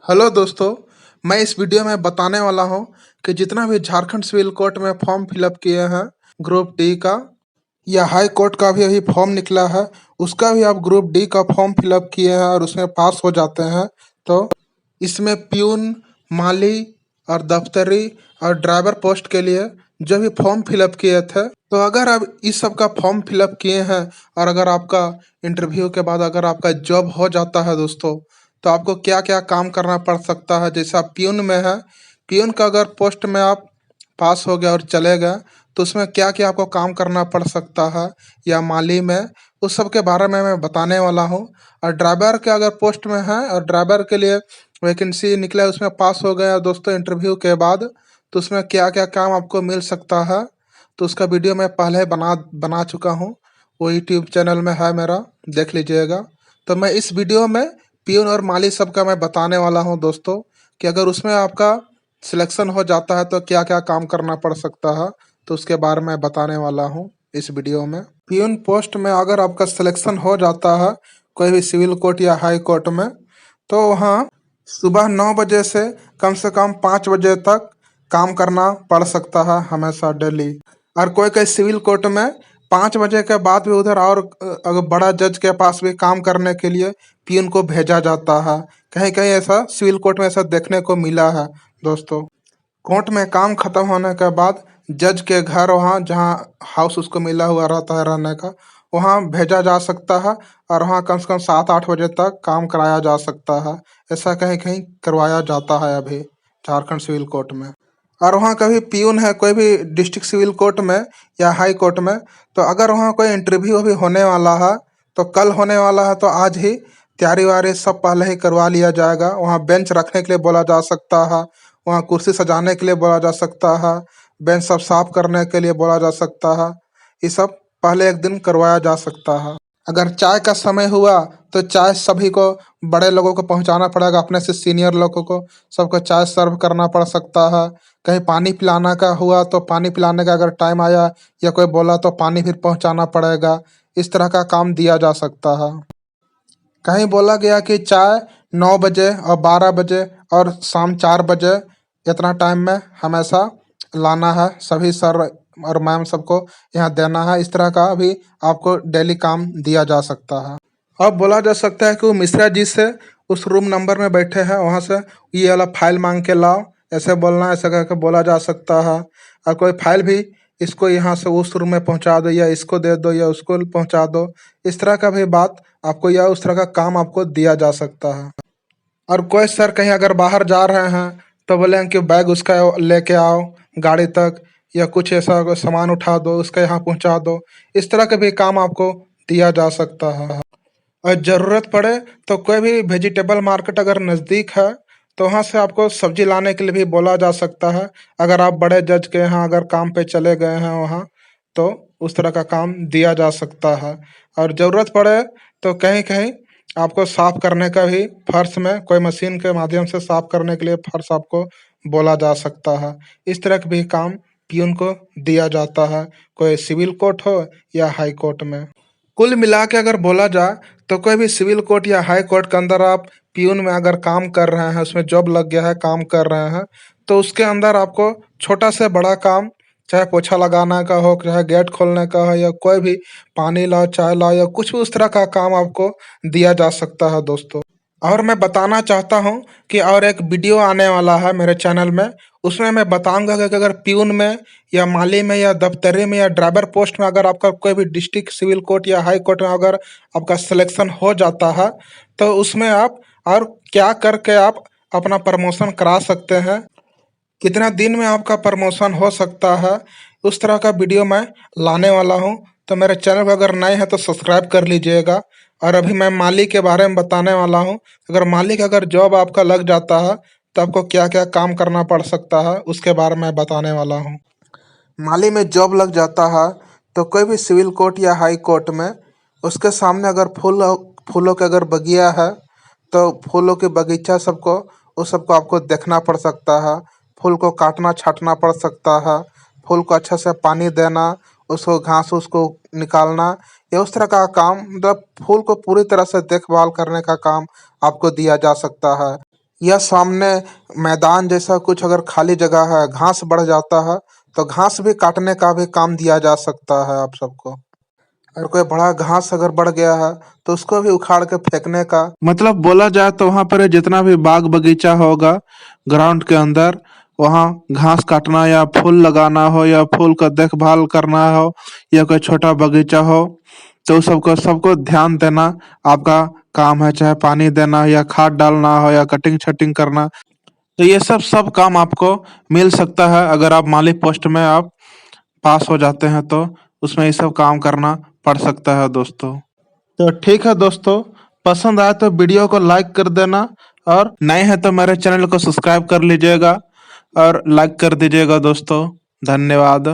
Hello दोस्तों, मैं इस वीडियो में बताने वाला हूँ कि जितना भी झारखंड सिविल कोर्ट में फॉर्म फिलअप किए हैं ग्रुप डी का या हाई कोर्ट का भी अभी फॉर्म निकला है, उसका भी आप ग्रुप डी का फॉर्म फिलअप किए हैं और उसमें पास हो जाते हैं तो इसमें प्यून, माली और दफ्तरी और ड्राइवर पोस्ट के लिए जो भी फॉर्म फिलअप किए थे, तो अगर आप इस सब का फॉर्म फिलअप किए हैं और अगर आपका इंटरव्यू के बाद अगर आपका जॉब हो जाता है दोस्तों, तो आपको क्या क्या काम करना पड़ सकता है। जैसे आप प्यून में है, प्यून का अगर पोस्ट में आप पास हो गए और चले गए तो उसमें क्या क्या आपको काम करना पड़ सकता है, या माली में, उस सब के बारे में मैं बताने वाला हूँ। और ड्राइवर के अगर पोस्ट में है और ड्राइवर के लिए वैकेंसी निकला, उसमें पास हो गया दोस्तों इंटरव्यू के बाद, तो उसमें क्या क्या काम आपको मिल सकता है, तो उसका वीडियो मैं पहले बना बना चुका हूँ। वो यूट्यूब चैनल में है मेरा, देख लीजिएगा। तो मैं इस वीडियो में प्यून और माली सब का मैं बताने वाला हूँ दोस्तों, कि अगर उसमें आपका सिलेक्शन हो जाता है तो क्या क्या काम करना पड़ सकता है, तो उसके बारे में बताने वाला हूँ इस वीडियो में। प्यून पोस्ट में अगर आपका सिलेक्शन हो जाता है कोई भी सिविल कोर्ट या हाई कोर्ट में, तो वहाँ सुबह 9 बजे से कम 5 बजे तक काम करना पड़ सकता है हमेशा डेली। और कोई कोई सिविल कोर्ट में 5 बजे के बाद भी उधर और अगर बड़ा जज के पास भी काम करने के लिए पियून को भेजा जाता है। कहीं कहीं ऐसा सिविल कोर्ट में ऐसा देखने को मिला है दोस्तों। कोर्ट में काम खत्म होने के बाद जज के घर, वहाँ जहाँ हाउस उसको मिला हुआ रहता है रहने का, वहाँ भेजा जा सकता है और वहाँ कम से कम 7-8 बजे तक काम कराया जा सकता है। ऐसा कहीं कहीं करवाया जाता है अभी झारखंड सिविल कोर्ट में। और वहाँ कभी पियून है कोई भी डिस्ट्रिक्ट सिविल कोर्ट में या हाई कोर्ट में, तो अगर वहाँ कोई इंटरव्यू अभी होने वाला है, तो कल होने वाला है, तो आज ही तैयारी वारी सब पहले ही करवा लिया जाएगा। वहाँ बेंच रखने के लिए बोला जा सकता है, वहाँ कुर्सी सजाने के लिए बोला जा सकता है, बेंच सब साफ करने के लिए बोला जा सकता है। ये सब पहले एक दिन करवाया जा सकता है। अगर चाय का समय हुआ तो चाय सभी को, बड़े लोगों को पहुंचाना पड़ेगा, अपने से सीनियर लोगों को सबको चाय सर्व करना पड़ सकता है। कहीं पानी पिलाना का हुआ तो पानी पिलाने का अगर टाइम आया या कोई बोला तो पानी फिर पहुंचाना पड़ेगा। इस तरह का काम दिया जा सकता है। कहीं बोला गया कि चाय 9 बजे और 12 बजे और शाम 4 बजे, इतना टाइम में हमेशा लाना है, सभी सर और मैम सबको यहाँ देना है। इस तरह का भी आपको डेली काम दिया जा सकता है। अब बोला जा सकता है कि वो मिश्रा जी से उस रूम नंबर में बैठे हैं, वहाँ से ये वाला फाइल मांग के लाओ, ऐसे बोलना, ऐसे करके बोला जा सकता है। और कोई फाइल भी इसको यहाँ से उस रूम में पहुँचा दो, या इसको दे दो, या उसको पहुँचा दो। इस तरह का भी बात आपको, या उस तरह का काम आपको दिया जा सकता है। और कोई सर कहीं अगर बाहर जा रहे हैं तो बोले कि बैग उसका लेके आओ गाड़ी तक, या कुछ ऐसा कोई सामान उठा दो उसका यहाँ पहुँचा दो। इस तरह के भी काम आपको दिया जा सकता है। और ज़रूरत पड़े तो कोई भी वेजिटेबल मार्केट अगर नज़दीक है, तो वहाँ से आपको सब्जी लाने के लिए भी बोला जा सकता है। अगर आप बड़े जज के यहाँ अगर काम पे चले गए हैं वहाँ, तो उस तरह का काम दिया जा सकता है। और ज़रूरत पड़े तो कहीं कहीं आपको साफ करने का भी, फर्श में कोई मशीन के माध्यम से साफ करने के लिए फर्श आपको बोला जा सकता है। इस तरह के भी काम पियून को दिया जाता है, कोई सिविल कोर्ट हो या हाई कोर्ट में। कुल मिला के अगर बोला जाए तो कोई भी सिविल कोर्ट या हाई कोर्ट के अंदर आप पियून में अगर काम कर रहे हैं, उसमें जॉब लग गया है, काम कर रहे हैं, तो उसके अंदर आपको छोटा से बड़ा काम, चाहे पोछा लगाना का हो, चाहे गेट खोलने का हो, या कोई भी पानी लाओ, चाय लाओ, या कुछ भी उस तरह का काम आपको दिया जा सकता है दोस्तों। और मैं बताना चाहता हूँ कि और एक वीडियो आने वाला है मेरे चैनल में, उसमें मैं बताऊंगा कि अगर प्यून में या माली में या दफ्तरी में या ड्राइवर पोस्ट में अगर आपका कोई भी डिस्ट्रिक्ट सिविल कोर्ट या हाई कोर्ट में अगर आपका सिलेक्शन हो जाता है, तो उसमें आप और क्या करके आप अपना प्रमोशन करा सकते हैं, कितना दिन में आपका प्रमोशन हो सकता है, उस तरह का वीडियो मैं लाने वाला हूँ। तो मेरे चैनल पर अगर नए हैं तो सब्सक्राइब कर लीजिएगा। और अभी मैं माली के बारे में बताने वाला हूँ। अगर माली का अगर जॉब आपका लग जाता है तो आपको क्या क्या काम करना पड़ सकता है, उसके बारे में बताने वाला हूँ। माली में जॉब लग जाता है तो कोई भी सिविल कोर्ट या हाई कोर्ट में उसके सामने अगर फूलों के अगर बगिया है, तो फूलों के बगीचा सबको, उस सबको आपको देखना पड़ सकता है। फूल को काटना छाँटना पड़ सकता है, फूल को अच्छा से पानी देना, उसको घास उसको निकालना, या उस तरह का काम, मतलब फूल को पूरी तरह से देखभाल करने का काम आपको दिया जा सकता है। या सामने मैदान जैसा कुछ अगर खाली जगह है, घास बढ़ जाता है, तो घास भी काटने का भी काम दिया जा सकता है आप सबको। और कोई बड़ा घास अगर बढ़ गया है, तो उसको भी उखाड़ के फेंकने का मतलब बोला जाए तो वहाँ पर जितना भी बाग बगीचा होगा ग्राउंड के अंदर, वहाँ घास काटना या फूल लगाना हो या फूल का देखभाल करना हो या कोई छोटा बगीचा हो, तो सबको सबको ध्यान देना आपका काम है। चाहे पानी देना या खाद डालना हो या कटिंग छटिंग करना, तो ये सब सब काम आपको मिल सकता है अगर आप माली पोस्ट में आप पास हो जाते हैं, तो उसमें ये सब काम करना पड़ सकता है दोस्तों। तो ठीक है दोस्तों, पसंद आए तो वीडियो को लाइक कर देना, और नए हैं तो मेरे चैनल को सब्सक्राइब कर लीजिएगा और लाइक कर दीजिएगा दोस्तों। धन्यवाद।